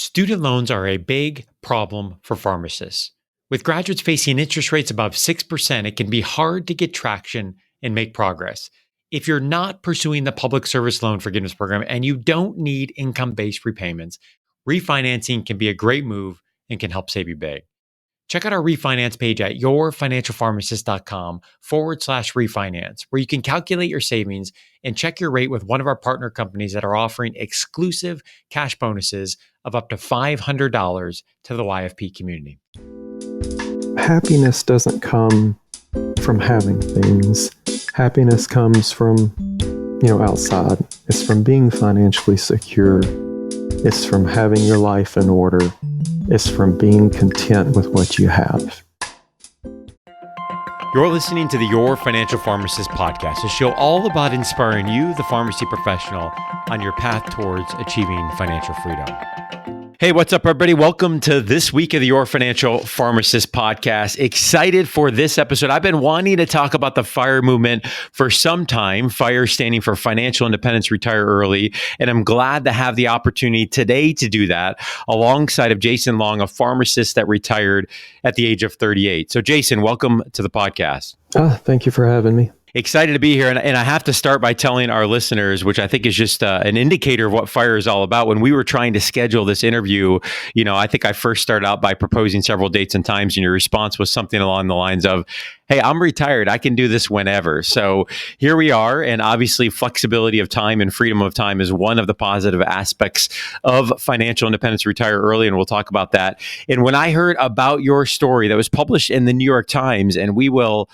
Student loans are a big problem for pharmacists. With graduates facing interest rates above 6%, it can be hard to get traction and make progress. If you're not pursuing the public service loan forgiveness program and you don't need income based repayments, refinancing can be a great move and can help save you big. Check out our refinance page at yourfinancialpharmacist.com/refinance, where you can calculate your savings and check your rate with one of our partner companies that are offering exclusive cash bonuses of up to $500 to the YFP community. Happiness doesn't come from having things. Happiness comes from, outside. It's from being financially secure. It's from having your life in order. It's from being content with what you have. You're listening to the Your Financial Pharmacist podcast, a show all about inspiring you, the pharmacy professional, on your path towards achieving financial freedom. Hey, what's up, everybody? Welcome to this week of the Your Financial Pharmacist podcast. Excited for this episode. I've been wanting to talk about the FIRE movement for some time, FIRE standing for Financial Independence, Retire Early. And I'm glad to have the opportunity today to do that alongside of Jason Long, a pharmacist that retired at the age of 38. So Jason, welcome to the podcast. Thank you for having me. Excited to be here. And I have to start by telling our listeners, which I think is just an indicator of what FIRE is all about. When we were trying to schedule this interview, I think I first started out by proposing several dates and times, and your response was something along the lines of, hey, I'm retired. I can do this whenever. So here we are. And obviously flexibility of time and freedom of time is one of the positive aspects of financial independence, retire early. And we'll talk about that. And when I heard about your story that was published in the New York Times, and we will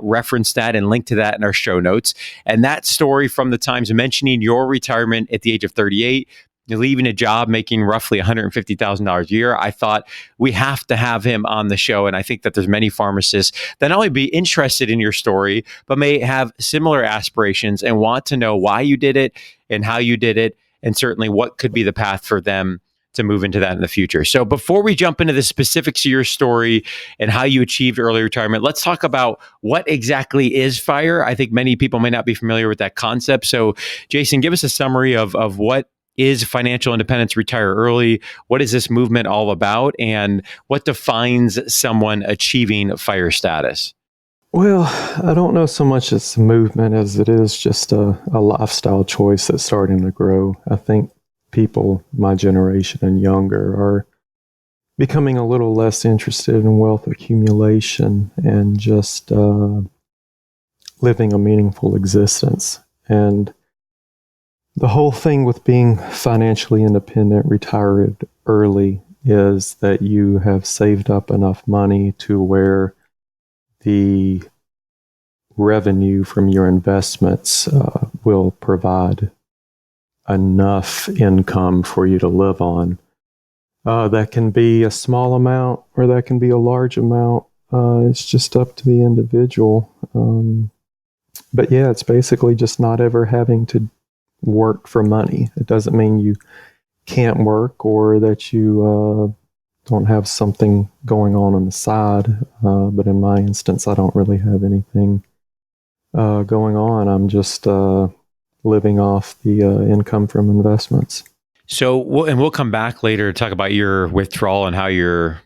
reference that and link to that in our show notes. And that story from the Times mentioning your retirement at the age of 38, you're leaving a job making roughly $150,000 a year. I thought we have to have him on the show. And I think that there's many pharmacists that not only be interested in your story, but may have similar aspirations and want to know why you did it and how you did it, and certainly what could be the path for them to move into that in the future. So before we jump into the specifics of your story and how you achieved early retirement, let's talk about what exactly is FIRE. I think many people may not be familiar with that concept. So Jason, give us a summary of what is Financial Independence, Retire Early? What is this movement all about? And what defines someone achieving FIRE status? Well, I don't know so much it's a movement as it is just a lifestyle choice that's starting to grow. I think people my generation and younger are becoming a little less interested in wealth accumulation and just living a meaningful existence. And the whole thing with being financially independent, retired early, is that you have saved up enough money to where the revenue from your investments will provide enough income for you to live on. That can be a small amount or that can be a large amount. It's just up to the individual. But yeah, it's basically just not ever having to work for money. It doesn't mean you can't work or that you don't have something going on the side. But in my instance, I don't really have anything going on. I'm just living off the income from investments. So, we'll come back later to talk about your withdrawal and how you're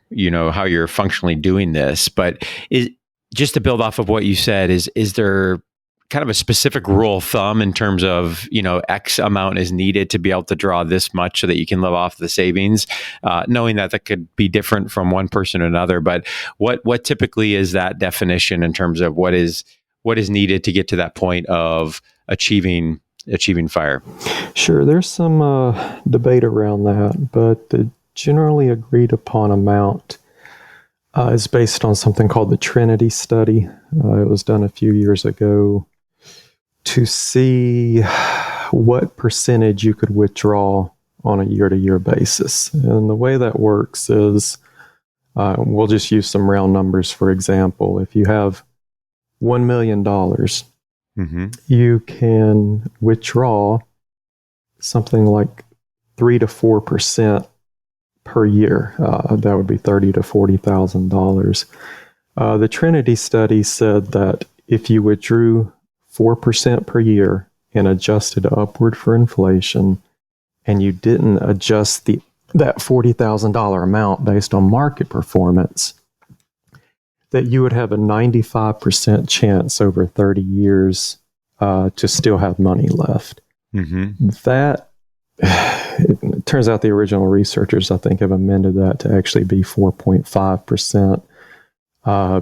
functionally doing this. But just to build off of what you said, is there kind of a specific rule of thumb in terms of, X amount is needed to be able to draw this much so that you can live off the savings, knowing that could be different from one person to another. But what typically is that definition in terms of what is needed to get to that point of achieving FIRE? Sure, there's some debate around that, but the generally agreed upon amount is based on something called the Trinity study. It was done a few years ago to see what percentage you could withdraw on a year-to-year basis. And the way that works is, we'll just use some round numbers. For example, if you have $1 million, you can withdraw something like 3 to 4% per year. That would be $30,000 to $40,000. The Trinity study said that if you withdrew 4% per year and adjusted upward for inflation, and you didn't adjust the that $40,000 amount based on market performance, that you would have a 95% chance over 30 years to still have money left. Mm-hmm. That, it turns out the original researchers, I think, have amended that to actually be 4.5%.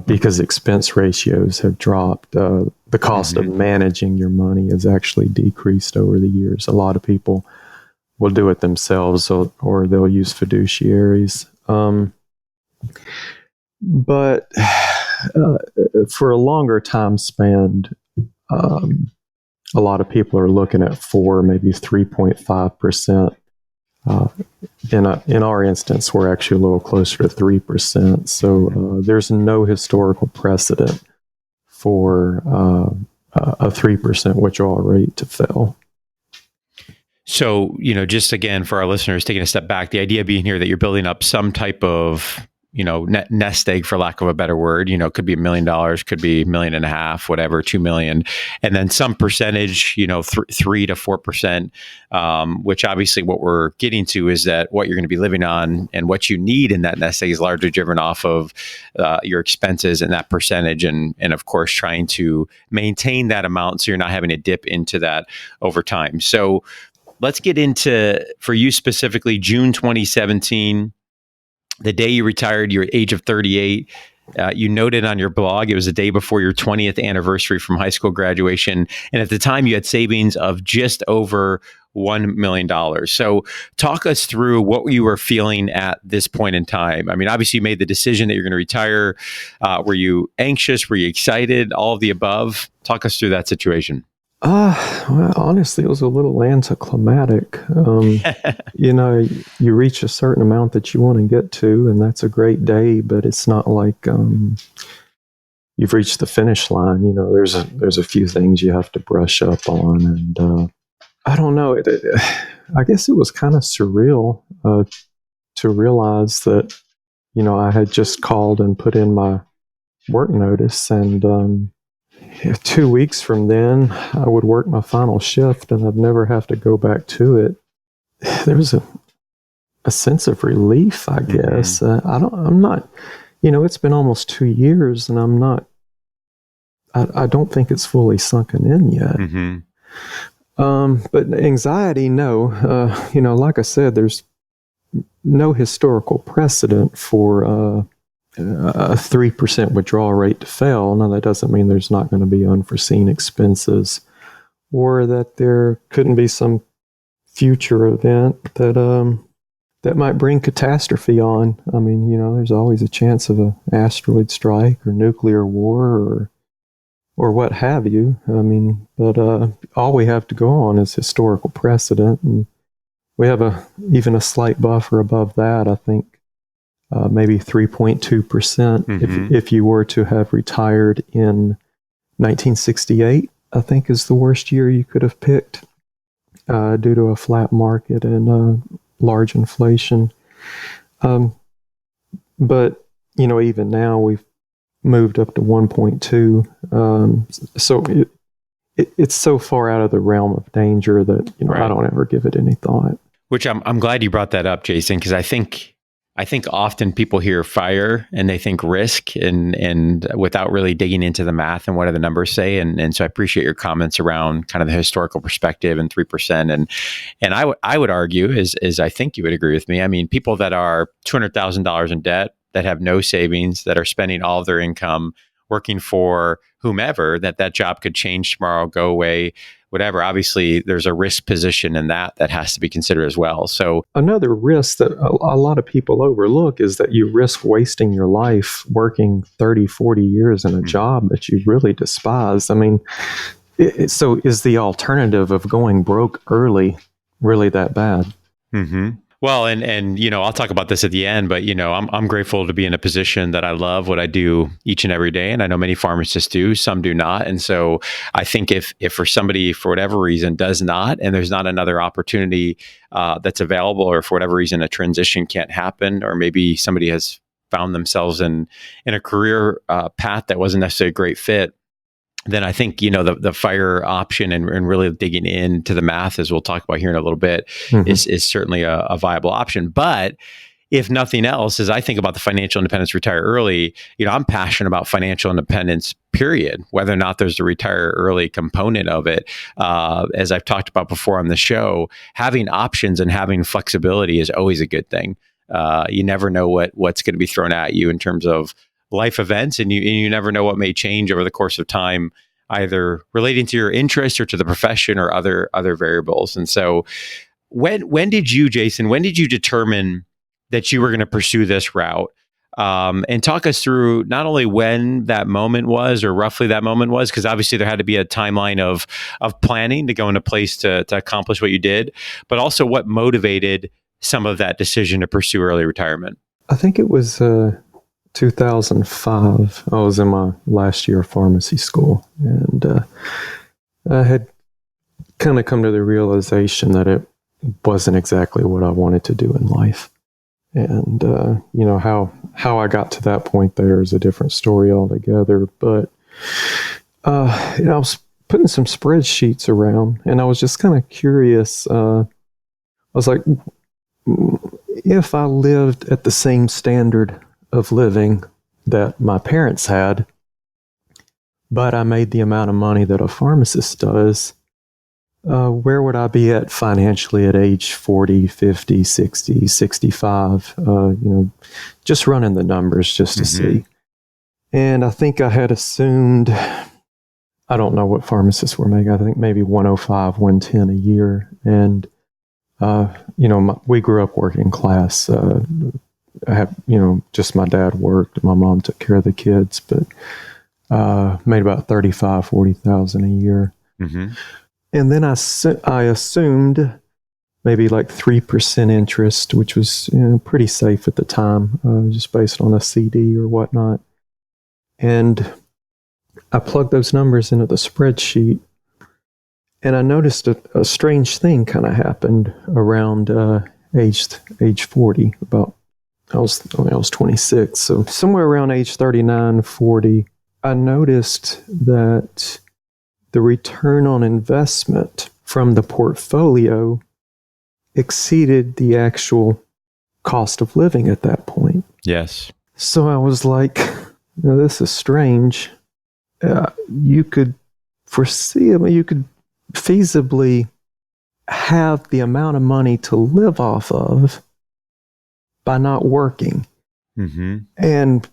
Because expense ratios have dropped. The cost of managing your money has actually decreased over the years. A lot of people will do it themselves, or they'll use fiduciaries. But for a longer time span, a lot of people are looking at 4, maybe 3.5%. In our instance, we're actually a little closer to 3%. So there's no historical precedent for a 3% withdrawal rate to fail. So, just again, for our listeners, taking a step back, the idea being here that you're building up some type of, nest egg, for lack of a better word, could be $1 million, could be $1.5 million, whatever, 2 million. And then some percentage, 3 to 4%, which obviously what we're getting to is that what you're going to be living on and what you need in that nest egg is largely driven off of your expenses and that percentage. And of course, trying to maintain that amount so you're not having to dip into that over time. So let's get into, for you specifically, June 2017, the day you retired, your age of 38. You noted on your blog, it was the day before your 20th anniversary from high school graduation. And at the time, you had savings of just over $1 million. So talk us through what you were feeling at this point in time. I mean, obviously, you made the decision that you're going to retire. Were you anxious? Were you excited? All of the above? Talk us through that situation. Well, honestly, it was a little anticlimactic. You reach a certain amount that you want to get to, and that's a great day, but it's not like you've reached the finish line. There's a few things you have to brush up on, and I don't know. I guess it was kind of surreal to realize that, I had just called and put in my work notice, and 2 weeks from then, I would work my final shift, and I'd never have to go back to it. There was a sense of relief, I guess. I'm not, it's been almost 2 years, and I don't think it's fully sunken in yet. But anxiety, no. Like I said, there's no historical precedent for a 3% withdrawal rate to fail. Now, that doesn't mean there's not going to be unforeseen expenses, or that there couldn't be some future event that might bring catastrophe on. I mean, there's always a chance of an asteroid strike or nuclear war or what have you. I mean, but all we have to go on is historical precedent, and we have even a slight buffer above that. I think maybe 3.2% if you were to have retired in 1968, I think is the worst year you could have picked due to a flat market and large inflation. But, even now we've moved up to 1.2. So it's so far out of the realm of danger that, right. I don't ever give it any thought. Which I'm glad you brought that up, Jason, because I think often people hear fire and they think risk and without really digging into the math and what do the numbers say. And so I appreciate your comments around kind of the historical perspective and 3%. And I would argue, is I think you would agree with me. I mean, people that are $200,000 in debt, that have no savings, that are spending all of their income working for whomever, that job could change tomorrow, go away, whatever. Obviously, there's a risk position in that has to be considered as well. So another risk that a lot of people overlook is that you risk wasting your life working 30, 40 years in a job that you really despise. I mean, so is the alternative of going broke early really that bad? Well, and I'll talk about this at the end, but I'm grateful to be in a position that I love what I do each and every day, and I know many pharmacists do, some do not, and so I think if for somebody for whatever reason does not, and there's not another opportunity that's available, or for whatever reason a transition can't happen, or maybe somebody has found themselves in a career path that wasn't necessarily a great fit, then I think, the fire option and really digging into the math, as we'll talk about here in a little bit, is certainly a viable option. But if nothing else, as I think about the financial independence, retire early, I'm passionate about financial independence, period, whether or not there's a retire early component of it. As I've talked about before on the show, having options and having flexibility is always a good thing. You never know what's going to be thrown at you in terms of life events, and you never know what may change over the course of time, either relating to your interest or to the profession or other variables. And so when did you, Jason, determine that you were going to pursue this route? And talk us through not only when that moment was, or roughly that moment was, because obviously there had to be a timeline of planning to go into place to accomplish what you did, but also what motivated some of that decision to pursue early retirement. I think it was 2005. I was in my last year of pharmacy school, and I had kind of come to the realization that it wasn't exactly what I wanted to do in life. And, how I got to that point there is a different story altogether. But, I was putting some spreadsheets around, and I was just kind of curious. I was like, if I lived at the same standard of living that my parents had, but I made the amount of money that a pharmacist does, where would I be at financially at age 40, 50, 60, 65? Just running the numbers just to see. And I think I had assumed, I don't know what pharmacists were making. I think maybe 105, 110 a year. And, we grew up working class. I have, just my dad worked, my mom took care of the kids, but made about 35, 40,000 a year. And then I assumed maybe like 3% interest, which was pretty safe at the time, just based on a CD or whatnot. And I plugged those numbers into the spreadsheet, and I noticed a strange thing kind of happened around age 40. I was 26, so somewhere around age 39, 40, I noticed that the return on investment from the portfolio exceeded the actual cost of living at that point. Yes. So I was like, this is strange. You could feasibly have the amount of money to live off of by not working. And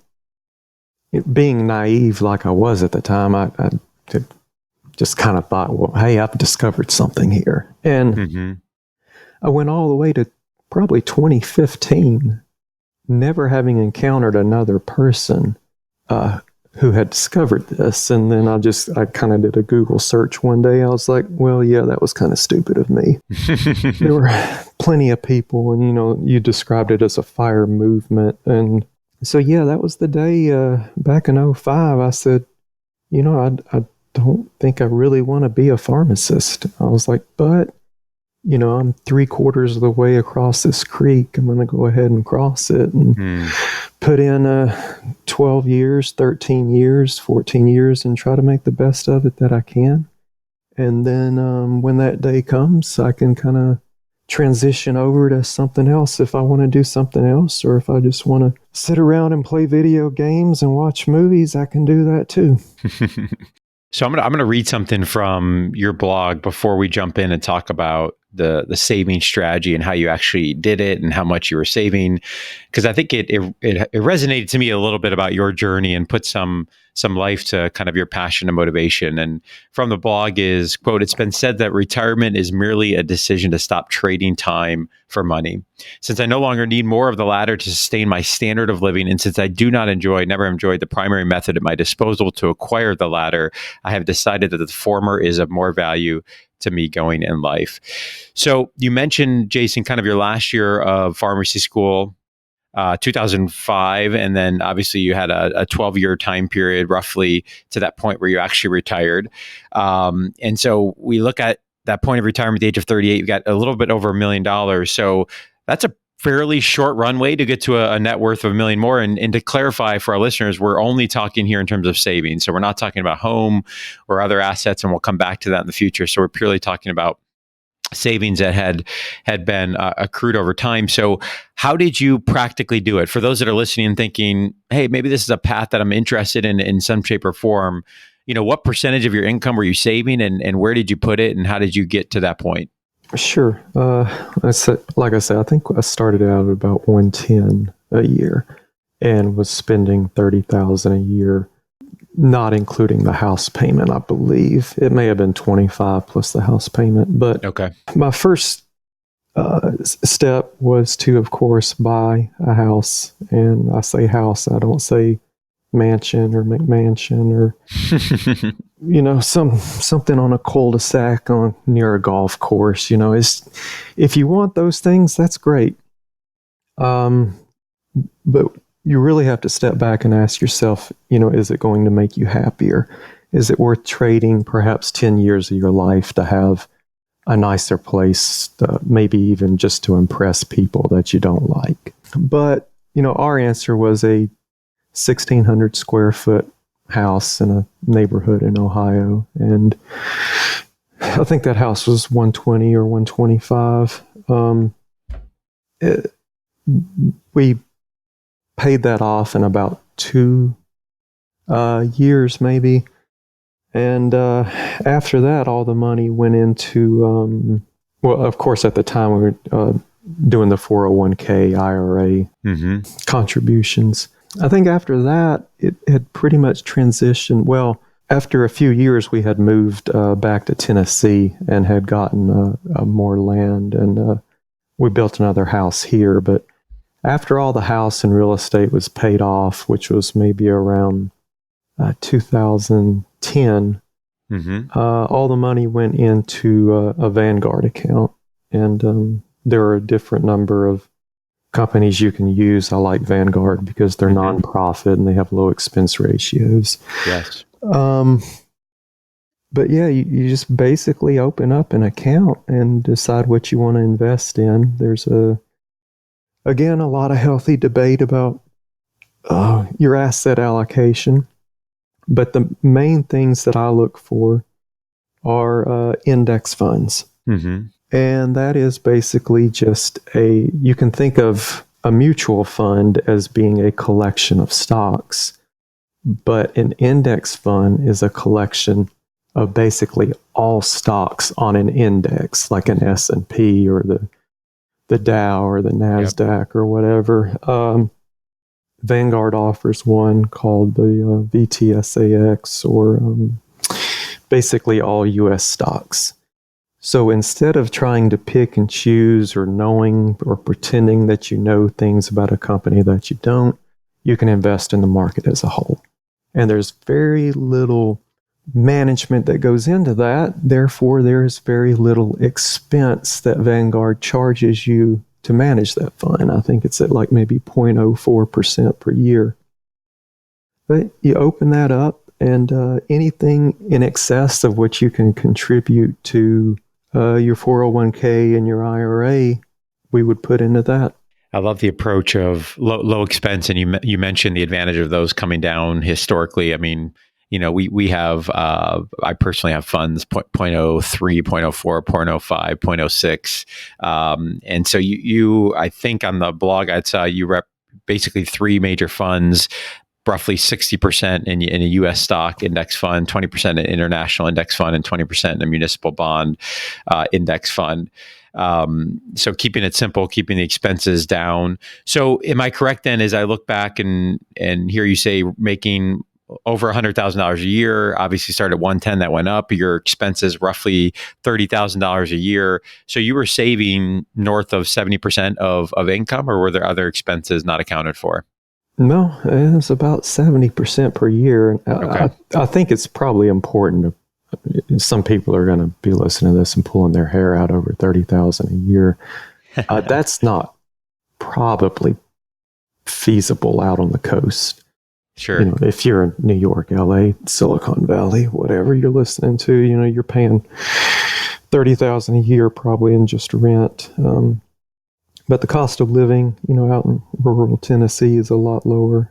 being naive like I was at the time, I just kind of thought, well, hey, I've discovered something here. And I went all the way to probably 2015, never having encountered another person who had discovered this. And then I kind of did a Google search one day. I was like, well, yeah, that was kind of stupid of me. There were plenty of people, and, you described it as a fire movement. And so, yeah, that was the day back in 2005. I said, I don't think I really want to be a pharmacist. I was like, but, I'm 3/4 of the way across this creek. I'm going to go ahead and cross it and put in 12 years, 13 years, 14 years and try to make the best of it that I can. And then when that day comes, I can kind of transition over to something else if I want to do something else, or if I just want to sit around and play video games and watch movies, I can do that too. So I'm gonna read something from your blog before we jump in and talk about the saving strategy and how you actually did it and how much you were saving, because I think it resonated to me a little bit about your journey and put some life to kind of your passion and motivation. And from the blog is, quote, "It's been said that retirement is merely a decision to stop trading time for money. Since I no longer need more of the latter to sustain my standard of living, and since I never enjoyed the primary method at my disposal to acquire the latter, I have decided that the former is of more value to me going in life." So you mentioned, Jason, kind of your last year of pharmacy school, 2005, and then obviously you had a 12-year time period roughly to that point where you actually retired. And so we look at that point of retirement, the age of 38, you got a little bit over $1 million. So that's a fairly short runway to get to a net worth of $1 million more. And to clarify for our listeners, we're only talking here in terms of savings. So we're not talking about home or other assets, and we'll come back to that in the future. So we're purely talking about savings that had been accrued over time. So how did you practically do it? For those that are listening and thinking, hey, maybe this is a path that I'm interested in some shape or form, what percentage of your income were you saving, and where did you put it, and how did you get to that point? Sure. Like I said, I think I started out at about 110 a year and was spending 30,000 a year, not including the house payment. I believe it may have been 25 plus the house payment. But okay, my first step was to, of course, buy a house. And I say house, I don't say mansion or McMansion or something on a cul-de-sac near a golf course. If you want those things, that's great. But you really have to step back and ask yourself, is it going to make you happier? Is it worth trading perhaps 10 years of your life to have a nicer place, maybe even just to impress people that you don't like? But, our answer was a 1,600 square foot house in a neighborhood in Ohio. And I think that house was 120 or 125. We paid that off in about 2 years, maybe. And after that, all the money went into, of course, at the time we were doing the 401k, IRA contributions. I think after that, it had pretty much transitioned. Well, after a few years, we had moved back to Tennessee and had gotten more land, and we built another house here. But after all the house and real estate was paid off, which was maybe around 2010, all the money went into a Vanguard account. And there are a different number of companies you can use. I like Vanguard because they're nonprofit and they have low expense ratios. Yes. But yeah, you just basically open up an account and decide what you want to invest in. There's again, a lot of healthy debate about your asset allocation. But the main things that I look for are index funds. And that is basically just you can think of a mutual fund as being a collection of stocks, but an index fund is a collection of basically all stocks on an index, like an S&P or the Dow or the NASDAQ or whatever. Vanguard offers one called the VTSAX, or basically all U.S. stocks. So instead of trying to pick and choose or knowing or pretending that you know things about a company that you don't, you can invest in the market as a whole. And there's very little management that goes into that. Therefore, there's very little expense that Vanguard charges you to manage that fund. I think it's at like maybe 0.04% per year. But you open that up, and anything in excess of what you can contribute to your 401k and your IRA, we would put into that. I love the approach of low expense, and you mentioned the advantage of those coming down historically. I mean, we have, I personally have funds 0.03, 0.04, 0.05, 0.06. And so you, I think on the blog I saw you rep basically 3 major funds, roughly 60% in a U.S. stock index fund, 20% in an international index fund, and 20% in a municipal bond index fund. So keeping it simple, keeping the expenses down. So am I correct then, as I look back and hear you say making over $100,000 a year, obviously started at 110, that went up, your expenses roughly $30,000 a year. So you were saving north of 70% of income, or were there other expenses not accounted for? No, it was about 70% per year. Okay. I think it's probably important some people are going to be listening to this and pulling their hair out over 30,000 a year. That's not probably feasible out on the coast. Sure. If you're in New York, LA, Silicon Valley, whatever you're listening to, you're paying 30,000 a year probably in just rent. But the cost of living, out in rural Tennessee is a lot lower.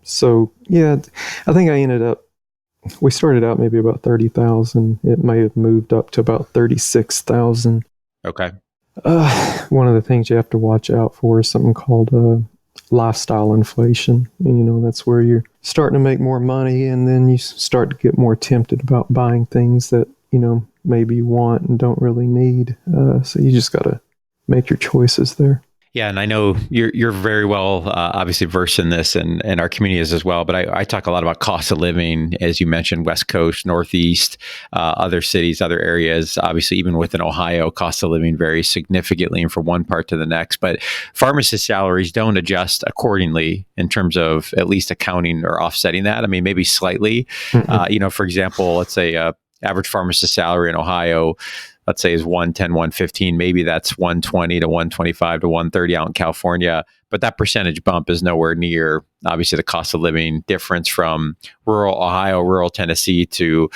So yeah, I think we started out maybe about 30,000. It may have moved up to about 36,000. Okay. One of the things you have to watch out for is something called lifestyle inflation. That's where you're starting to make more money, and then you start to get more tempted about buying things that, maybe you want and don't really need. So you just got to make your choices there. Yeah, and I know you're very well, obviously versed in this, and our community is as well. But I talk a lot about cost of living, as you mentioned, West Coast, Northeast, other cities, other areas. Obviously, even within Ohio, cost of living varies significantly from one part to the next. But pharmacist salaries don't adjust accordingly in terms of at least accounting or offsetting that. I mean, maybe slightly. For example, let's say average pharmacist salary in Ohio, let's say is 110, 115, maybe that's 120 to 125 to 130 out in California. But that percentage bump is nowhere near, obviously, the cost of living difference from rural Ohio, rural Tennessee to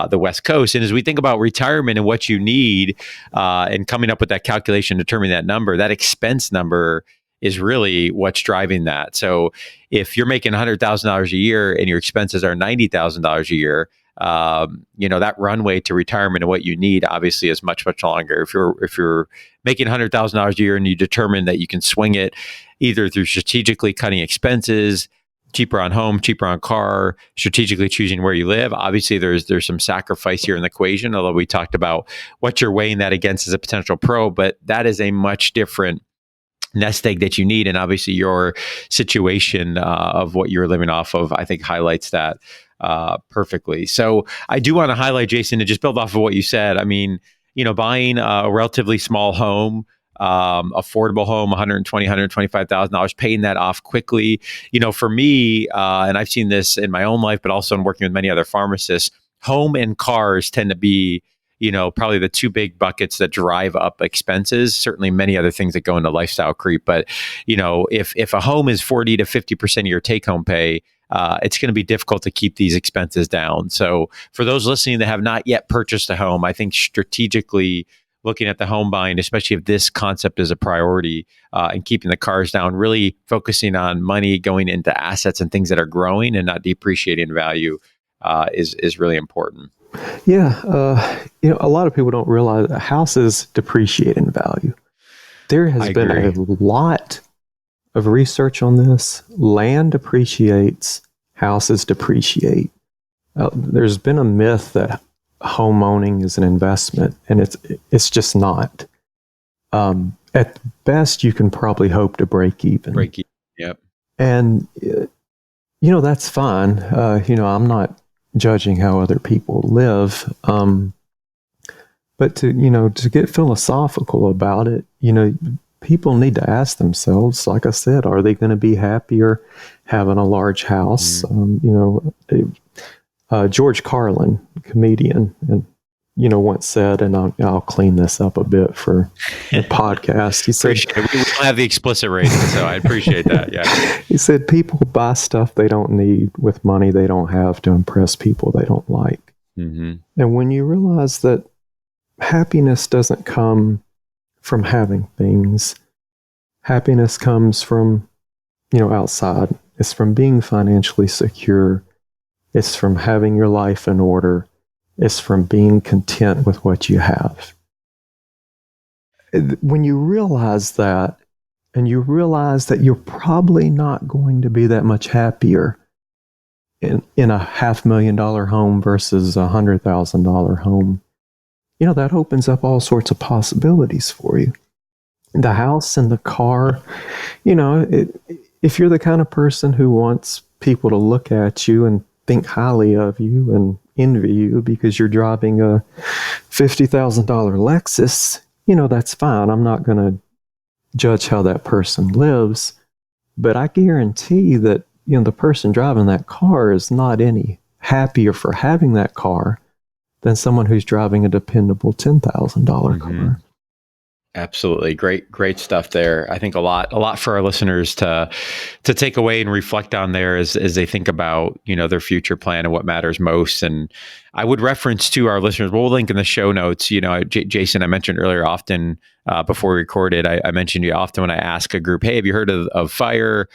the West Coast. And as we think about retirement and what you need and coming up with that calculation, determining that number, that expense number is really what's driving that. So if you're making $100,000 a year and your expenses are $90,000 a year, that runway to retirement and what you need obviously is much, much longer. If you're making $100,000 a year and you determine that you can swing it either through strategically cutting expenses, cheaper on home, cheaper on car, strategically choosing where you live. Obviously, there's some sacrifice here in the equation, although we talked about what you're weighing that against as a potential pro, but that is a much different nest egg that you need. And obviously your situation of what you're living off of, I think highlights that perfectly. So I do want to highlight, Jason, to just build off of what you said. I mean, buying a relatively small home, affordable home, $125,000, paying that off quickly. For me, and I've seen this in my own life, but also in working with many other pharmacists, home and cars tend to be probably the two big buckets that drive up expenses. Certainly many other things that go into lifestyle creep. But, if a home is 40 to 50% of your take home pay, it's going to be difficult to keep these expenses down. So for those listening that have not yet purchased a home, I think strategically looking at the home buying, especially if this concept is a priority, and keeping the cars down, really focusing on money going into assets and things that are growing and not depreciating in value is really important. Yeah. A lot of people don't realize that houses depreciate in value. There has been a lot of research on this. Land appreciates, houses depreciate. There's been a myth that home owning is an investment, and it's just not. At best, you can probably hope to break even. Yep. And that's fine. I'm not judging how other people live. But to get philosophical about it, people need to ask themselves, like I said, are they going to be happier having a large house? George Carlin, comedian, and once said, and I'll clean this up a bit for the podcast. He said, we don't have the explicit rating, so I appreciate that. Yeah. He said, people buy stuff they don't need with money they don't have to impress people they don't like. Mm-hmm. And when you realize that happiness doesn't come from having things, happiness comes from, outside. It's from being financially secure. It's from having your life in order. It's from being content with what you have. When you realize that, and you realize that you're probably not going to be that much happier in a $500,000 home versus a $100,000 home, that opens up all sorts of possibilities for you. The house and the car, if you're the kind of person who wants people to look at you and think highly of you and envy you because you're driving a $50,000 Lexus, that's fine. I'm not going to judge how that person lives, but I guarantee that, the person driving that car is not any happier for having that car than someone who's driving a dependable $10,000 car. Absolutely. Great stuff there. I think a lot for our listeners to take away and reflect on there as they think about, their future plan and what matters most. And I would reference to our listeners, we'll link in the show notes, Jason, I mentioned earlier, often before we recorded, I mentioned you often when I ask a group, hey, have you heard of FIRE?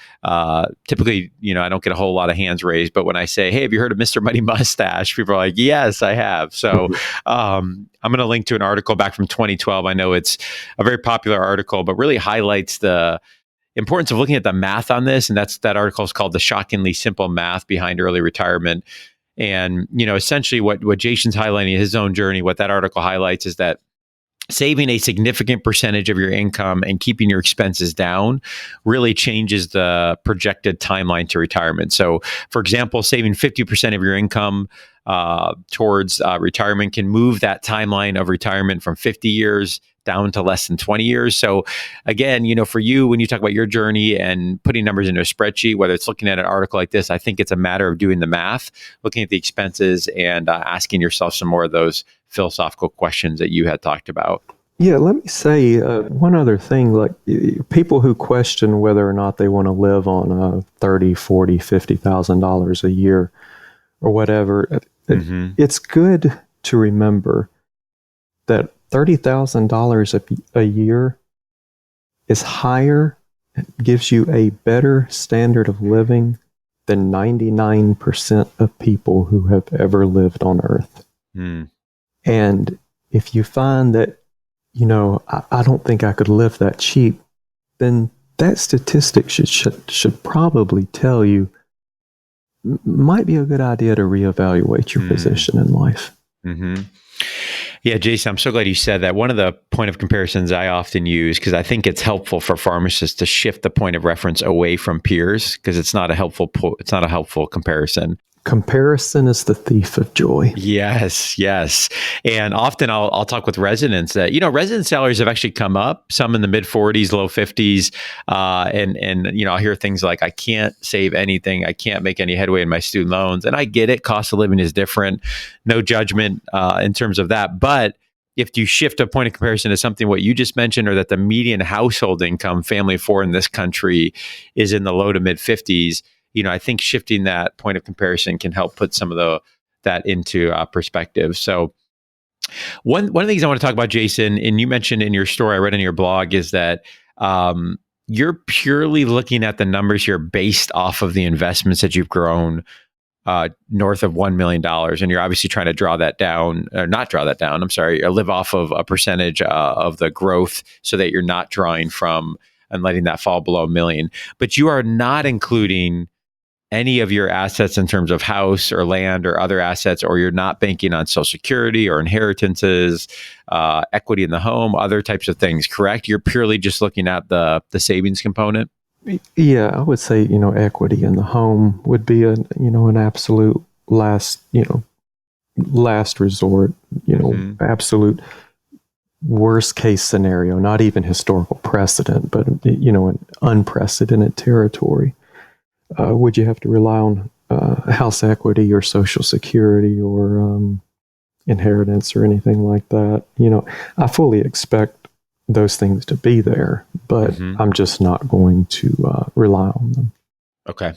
Typically, I don't get a whole lot of hands raised, but when I say, hey, have you heard of Mr. Money Mustache? People are like, yes, I have. So I'm going to link to an article back from 2012. I know it's a very popular article, but really highlights the importance of looking at the math on this. And that article is called The Shockingly Simple Math Behind Early Retirement. And, essentially what Jason's highlighting in his own journey, what that article highlights is that saving a significant percentage of your income and keeping your expenses down really changes the projected timeline to retirement. So, for example, saving 50% of your income towards retirement can move that timeline of retirement from 50 years down to less than 20 years. So again, for you, when you talk about your journey and putting numbers into a spreadsheet, whether it's looking at an article like this, I think it's a matter of doing the math, looking at the expenses and asking yourself some more of those philosophical questions that you had talked about. Yeah, let me say one other thing. Like people who question whether or not they want to live on $30,000, $40,000, $50,000 a year or whatever, it's good to remember that $30,000 a year is higher, gives you a better standard of living than 99% of people who have ever lived on Earth. And if you find that, I don't think I could live that cheap, then that statistic should probably tell you might be a good idea to reevaluate your position in life. Yeah, Jason, I'm so glad you said that. One of the point of comparisons I often use, because I think it's helpful for pharmacists to shift the point of reference away from peers, because it's not a helpful comparison. Comparison is the thief of joy. Yes. And often I'll talk with residents that, resident salaries have actually come up, some in the mid 40s, low 50s. And I'll hear things like, I can't save anything. I can't make any headway in my student loans. And I get it. Cost of living is different. No judgment in terms of that. But if you shift a point of comparison to something what you just mentioned, or that the median household income, family of four in this country, is in the low to mid 50s, I think shifting that point of comparison can help put some of that into perspective. So one of the things I want to talk about, Jason, and you mentioned in your story, I read in your blog, is that you're purely looking at the numbers here based off of the investments that you've grown north of $1 million. And you're obviously trying to draw that down, or not draw that down, or live off of a percentage of the growth so that you're not drawing from and letting that fall below $1 million. But you are not including any of your assets in terms of house or land or other assets, or you're not banking on Social Security or inheritances, equity in the home, other types of things, correct? You're purely just looking at the savings component? Yeah, I would say, equity in the home would be an absolute last resort, absolute worst case scenario, not even historical precedent, but, an unprecedented territory. Would you have to rely on house equity or Social Security or inheritance or anything like that? I fully expect those things to be there, but I'm just not going to rely on them. Okay.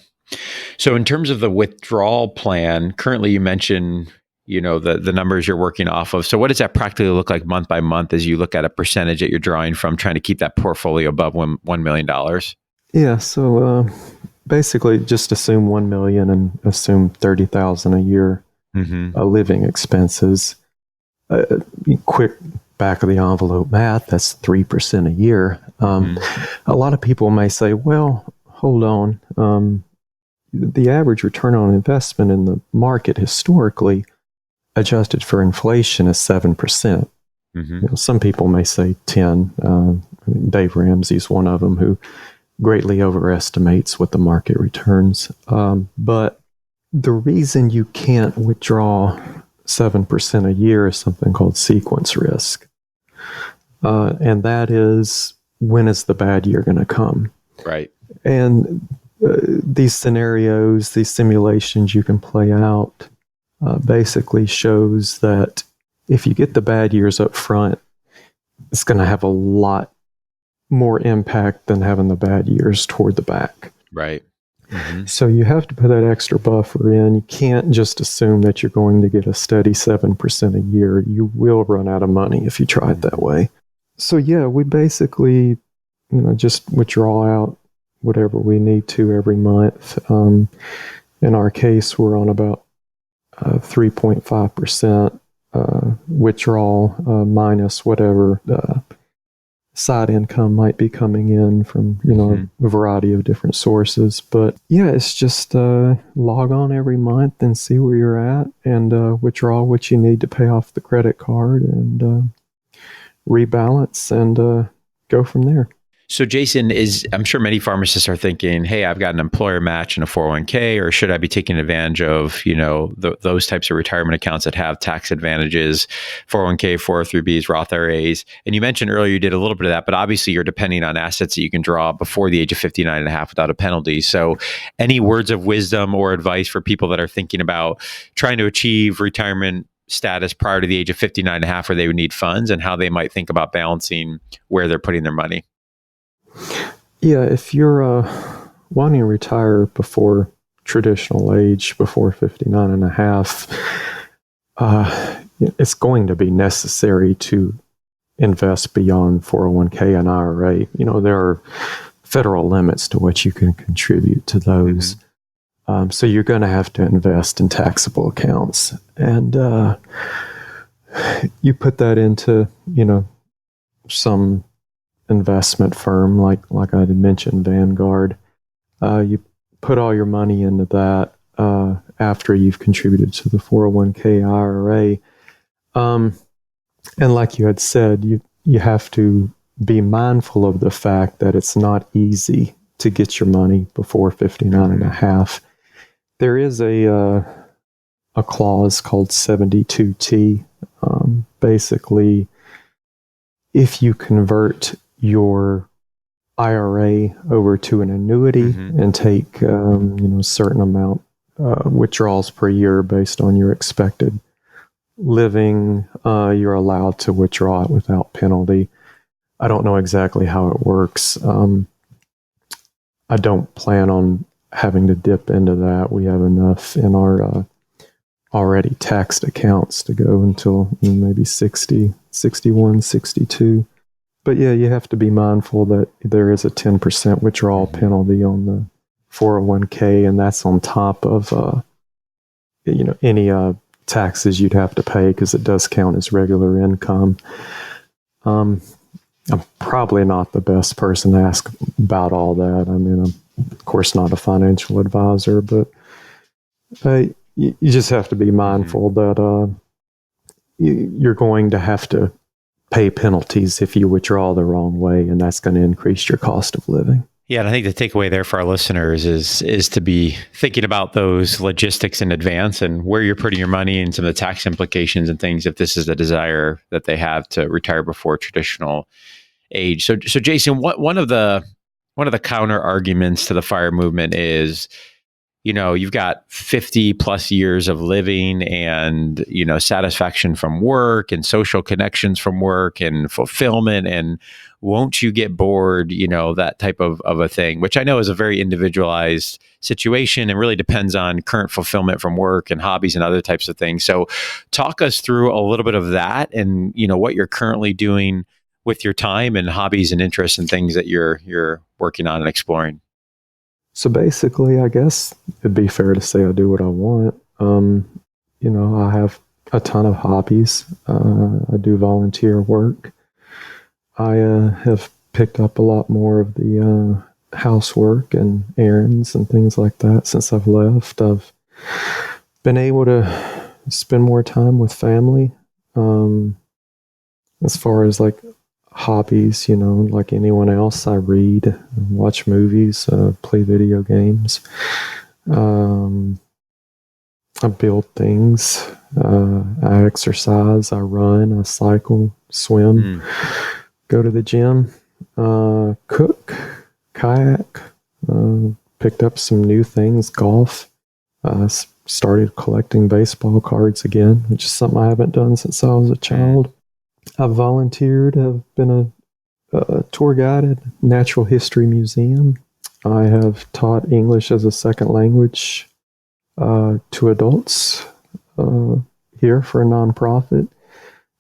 So in terms of the withdrawal plan, currently you mentioned, the numbers you're working off of. So what does that practically look like month by month as you look at a percentage that you're drawing from, trying to keep that portfolio above $1 million? Yeah. So basically just assume 1 million and assume 30,000 a year living expenses. Quick back of the envelope math, that's 3% a year. A lot of people may say, well, hold on. The average return on investment in the market historically, adjusted for inflation, is 7%. Some people may say 10. Dave Ramsey's one of them who greatly overestimates what the market returns. But the reason you can't withdraw 7% a year is something called sequence risk. And that is, when is the bad year going to come? Right. And these scenarios, these simulations you can play out, basically shows that if you get the bad years up front, it's going to have a lot more impact than having the bad years toward the back. Right. So you have to put that extra buffer in. You can't just assume that you're going to get a steady 7% a year. You will run out of money if you try it that way. So yeah, we basically, just withdraw out whatever we need to every month. In our case, we're on about 3.5% withdrawal minus whatever side income might be coming in from, a variety of different sources. But yeah, it's just log on every month and see where you're at and withdraw what you need to pay off the credit card and rebalance and go from there. So Jason, I'm sure many pharmacists are thinking, hey, I've got an employer match and a 401k, or should I be taking advantage of, those types of retirement accounts that have tax advantages, 401k, 403bs, Roth IRAs. And you mentioned earlier you did a little bit of that, but obviously you're depending on assets that you can draw before the age of 59 and a half without a penalty. So any words of wisdom or advice for people that are thinking about trying to achieve retirement status prior to the age of 59 and a half where they would need funds, and how they might think about balancing where they're putting their money? Yeah, if you're wanting to retire before traditional age, before 59 and a half, it's going to be necessary to invest beyond 401k and IRA. There are federal limits to what you can contribute to those. So you're going to have to invest in taxable accounts. And you put that into, some investment firm like I had mentioned, Vanguard. You put all your money into that after you've contributed to the 401k IRA. And like you had said, you have to be mindful of the fact that it's not easy to get your money before 59 and a half. There is a clause called 72T. Basically, if you convert your IRA over to an annuity and take a certain amount withdrawals per year based on your expected living, you're allowed to withdraw it without penalty. I don't know exactly how it works. I don't plan on having to dip into that. We have enough in our already taxed accounts to go until maybe 60, 61, 62. But yeah, you have to be mindful that there is a 10% withdrawal penalty on the 401k, and that's on top of any taxes you'd have to pay, because it does count as regular income. I'm probably not the best person to ask about all that. I mean, I'm of course not a financial advisor, but you just have to be mindful that you're going to have to pay penalties if you withdraw the wrong way, and that's going to increase your cost of living. Yeah, and I think the takeaway there for our listeners is to be thinking about those logistics in advance and where you're putting your money and some of the tax implications and things, if this is a desire that they have to retire before traditional age. So Jason, one of the counter arguments to the FIRE movement is, you've got 50 plus years of living and, satisfaction from work and social connections from work and fulfillment. And won't you get bored, that type of a thing, which I know is a very individualized situation and really depends on current fulfillment from work and hobbies and other types of things. So talk us through a little bit of that and, what you're currently doing with your time and hobbies and interests and things that you're working on and exploring. So basically, I guess it'd be fair to say I do what I want. I have a ton of hobbies. I do volunteer work. I have picked up a lot more of the housework and errands and things like that since I've left. I've been able to spend more time with family. As far as like hobbies, like anyone else, I read, watch movies, play video games. I build things. I exercise. I run. I cycle, swim, go to the gym, cook, kayak, picked up some new things, golf. Started collecting baseball cards again, which is something I haven't done since I was a child. I've volunteered. I've been a tour guide at Natural History Museum. I have taught English as a second language to adults here for a nonprofit.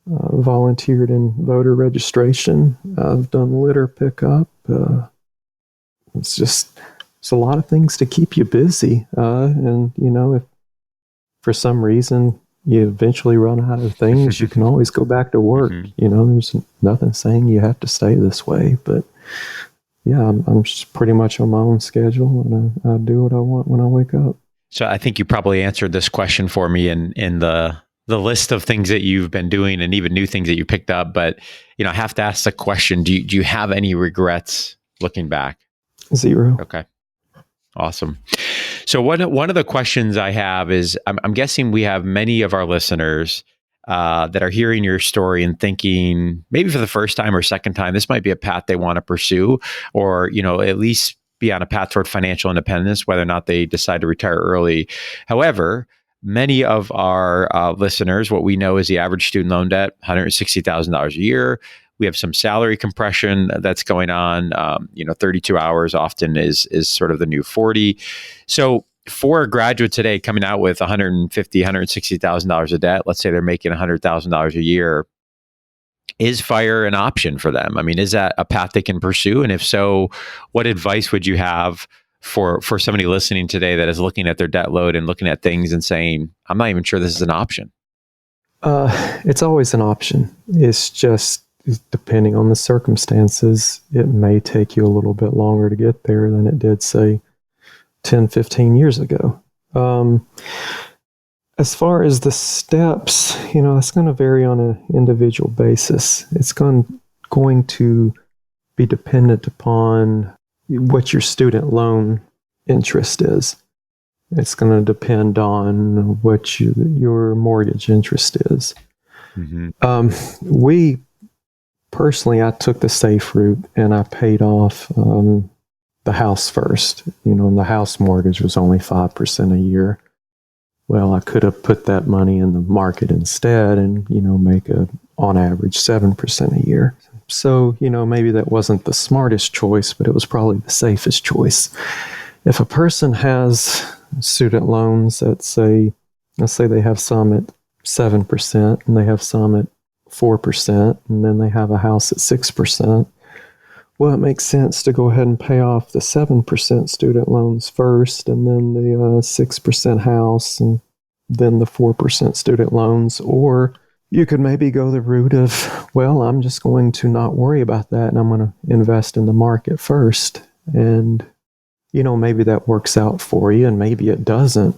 volunteered in voter registration. I've done litter pickup. It's a lot of things to keep you busy. And, if for some reason you eventually run out of things, you can always go back to work. There's nothing saying you have to stay this way. But yeah, I'm just pretty much on my own schedule, and I do what I want when I wake up. So I think you probably answered this question for me in the list of things that you've been doing and even new things that you picked up. But, I have to ask the question, do you have any regrets looking back? Zero. Okay. Awesome. So one of the questions I have is, I'm guessing we have many of our listeners that are hearing your story and thinking maybe for the first time or second time, this might be a path they want to pursue, or, at least be on a path toward financial independence, whether or not they decide to retire early. However, many of our listeners, what we know is the average student loan debt, $160,000 a year. We have some salary compression that's going on. 32 hours often is sort of the new 40. So for a graduate today coming out with $150,000, $160,000 of debt, let's say they're making $100,000 a year, is FIRE an option for them? I mean, is that a path they can pursue? And if so, what advice would you have for somebody listening today that is looking at their debt load and looking at things and saying, I'm not even sure this is an option? It's always an option. It's just, depending on the circumstances, it may take you a little bit longer to get there than it did, say, 10, 15 years ago. As far as the steps, it's going to vary on an individual basis. It's going to be dependent upon what your student loan interest is. It's going to depend on what your mortgage interest is. Personally, I took the safe route and I paid off the house first. And the house mortgage was only 5% a year. Well, I could have put that money in the market instead and, make on average 7% a year. So, maybe that wasn't the smartest choice, but it was probably the safest choice. If a person has student loans that let's say they have some at 7% and they have some at 4%, and then they have a house at 6%. Well, it makes sense to go ahead and pay off the 7% student loans first, and then the 6% house, and then the 4% student loans. Or you could maybe go the route of, well, I'm just going to not worry about that, and I'm going to invest in the market first. And, maybe that works out for you, and maybe it doesn't.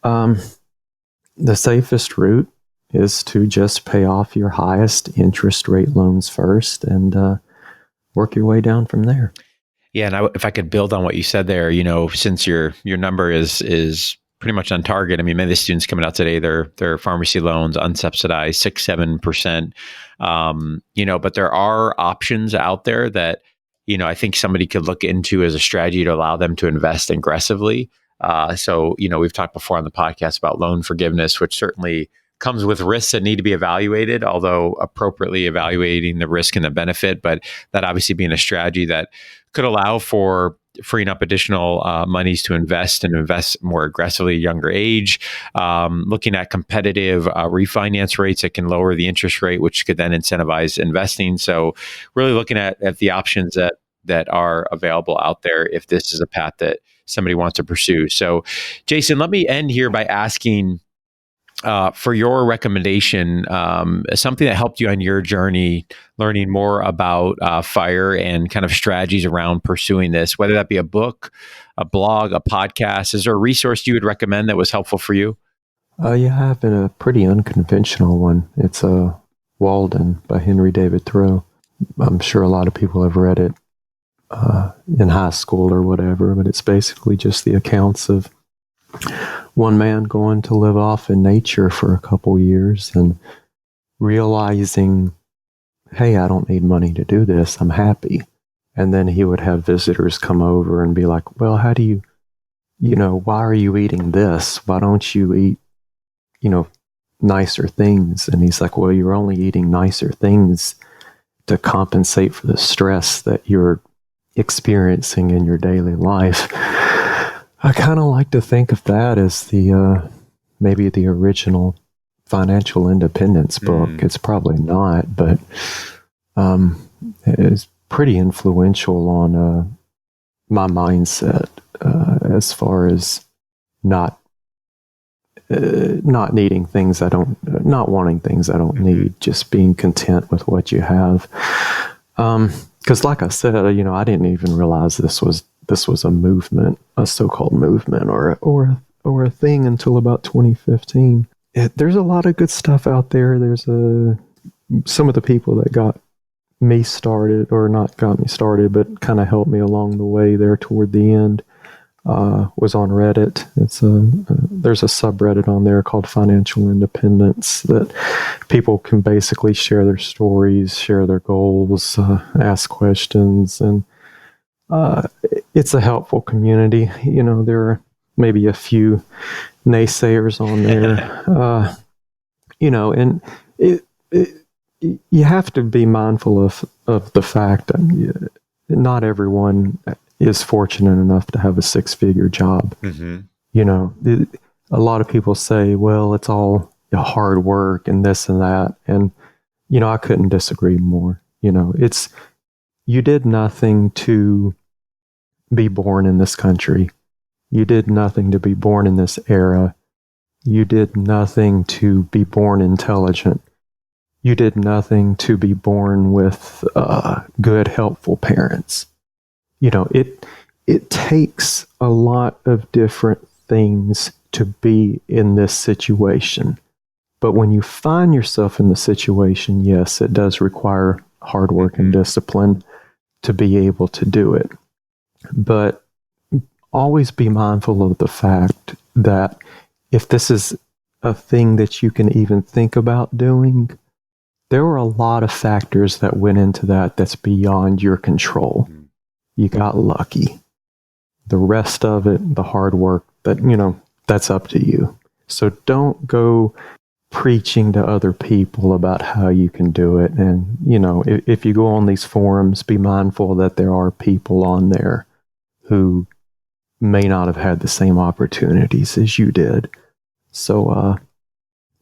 The safest route is to just pay off your highest interest rate loans first and work your way down from there. Yeah, and if I could build on what you said there, since your number is pretty much on target. I mean, many of the students coming out today, their pharmacy loans unsubsidized 6-7%. But there are options out there that I think somebody could look into as a strategy to allow them to invest aggressively. So we've talked before on the podcast about loan forgiveness, which certainly comes with risks that need to be evaluated, although appropriately evaluating the risk and the benefit. But that obviously being a strategy that could allow for freeing up additional monies to invest more aggressively at a younger age, looking at competitive refinance rates that can lower the interest rate, which could then incentivize investing. So really looking at the options that are available out there if this is a path that somebody wants to pursue. So Jason, let me end here by asking, for your recommendation, something that helped you on your journey, learning more about FIRE and kind of strategies around pursuing this, whether that be a book, a blog, a podcast. Is there a resource you would recommend that was helpful for you? Yeah, I have a pretty unconventional one. It's Walden by Henry David Thoreau. I'm sure a lot of people have read it in high school or whatever, but it's basically just the accounts of one man going to live off in nature for a couple years and realizing, hey, I don't need money to do this. I'm happy. And then he would have visitors come over and be like, well, how do you why are you eating this? Why don't you eat, nicer things? And he's like, well, you're only eating nicer things to compensate for the stress that you're experiencing in your daily life. I kind of like to think of that as maybe the original financial independence book. It's probably not, but it's pretty influential on my mindset as far as not needing things not wanting things I don't need, just being content with what you have. Because like I said, I didn't even realize this was a movement, a so-called movement or a thing until about 2015. There's a lot of good stuff out there. There's some of the people that got me started, or not got me started, but kind of helped me along the way there toward the end, was on Reddit. There's a subreddit on there called Financial Independence that people can basically share their stories, share their goals, ask questions, and it's a helpful community. There are maybe a few naysayers on there, and you have to be mindful of the fact that not everyone is fortunate enough to have a 6-figure job. A lot of people say, well, it's all hard work and this and that. And, I couldn't disagree more. You did nothing to be born in this country. You did nothing to be born in this era. You did nothing to be born intelligent. You did nothing to be born with good, helpful parents. It takes a lot of different things to be in this situation. But when you find yourself in the situation, yes, it does require hard work and discipline to be able to do it. But always be mindful of the fact that if this is a thing that you can even think about doing, there were a lot of factors that went into that's beyond your control. You got lucky. The rest of it, the hard work, that's up to you. So don't go preaching to other people about how you can do it. And, if you go on these forums, be mindful that there are people on there who may not have had the same opportunities as you did. So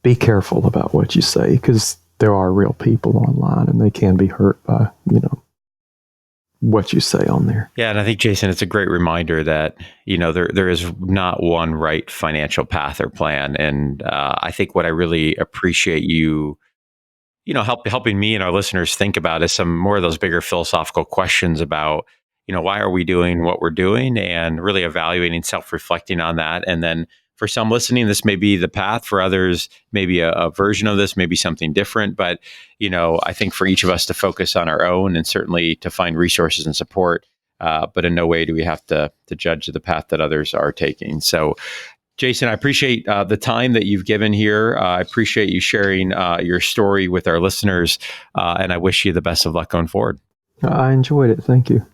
be careful about what you say, because there are real people online and they can be hurt by, what you say on there. Yeah. And I think, Jason, it's a great reminder that, there is not one right financial path or plan. And I think what I really appreciate you, helping me and our listeners think about is some more of those bigger philosophical questions about, why are we doing what we're doing, and really evaluating, self-reflecting on that. And then for some listening, this may be the path. For others, maybe a version of this, maybe something different. But, I think for each of us to focus on our own, and certainly to find resources and support. But in no way do we have to judge the path that others are taking. So, Jason, I appreciate the time that you've given here. I appreciate you sharing your story with our listeners. And I wish you the best of luck going forward. I enjoyed it. Thank you.